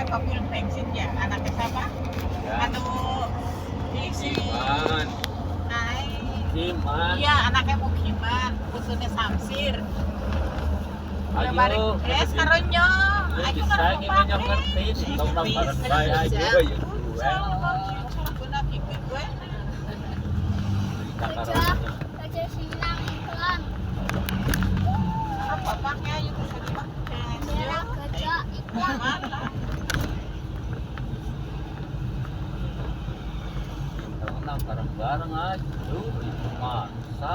ke full bensin ya, anaknya siapa? Ya. Anu si Iman. Iman. Iya, anaknya Mukiman, khususnya Samsir. Ayo. Karonyo. Ayo Bisa gimana ngerti? Tahu nampak saya aja ya. Kerja silang iklan. Apa paknya ayo bisa dipakai. Merah kerja iklan. Tahu bareng-bareng aja. Masa?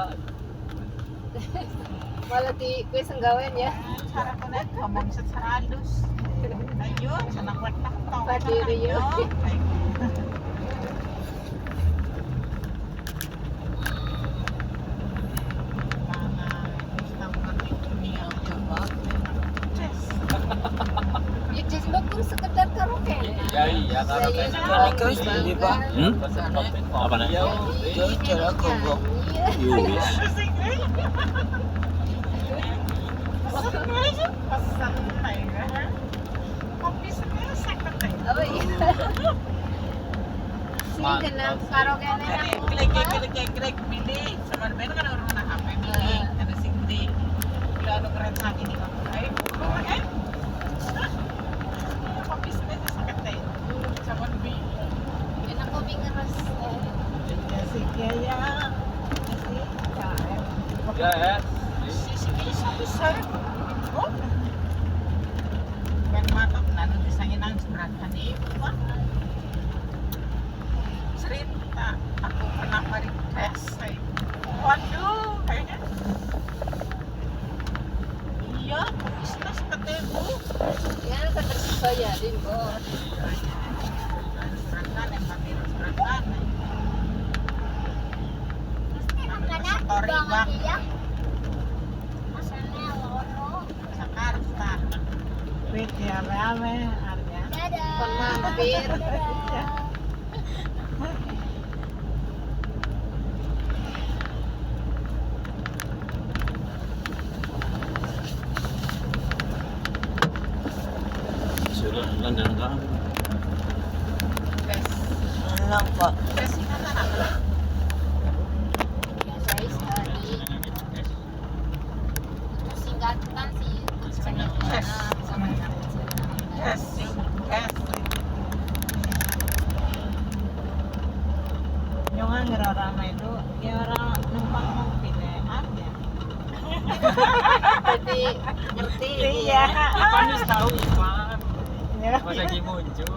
Malah di kue senggawen ya. Cara kena ngomong secara halus. Ayo, senang wetak tau. Padiri yo. Ya jadi bagus sekedar karaoke. Iya, karaoke. Terus di Pak. Apa nih? Jadi cara kobok. Iya. Oh iya. Sini kenal karaoke Klik milih sama ben kan orang mana HP milih ada sing di ada keren lagi nih kamu kopi sebenarnya sakit teh sama lebih enak kopi ngeres. sih ya Ya. sisi satu saya oh kan mantap nanu disangin nang seberatan ibu pak cerita aku pernah mari tes waduh kayaknya iya bisnis ketemu Ya kan harus bayarin kok. seratan yang pakai seratan story bang Ya. Asalnya lono. Jakarta wih ya rame arya Dadah. Kon mampir. Dadah. Sudah London kan? tes Enak Pak. tes mana apa Saya sekali. Singkatan sih. tes sama tes yang ngira ramai itu ya orang numpang mobil ya ada Jadi ngerti. iya Ipan tahu Ipan. ya Masa muncul.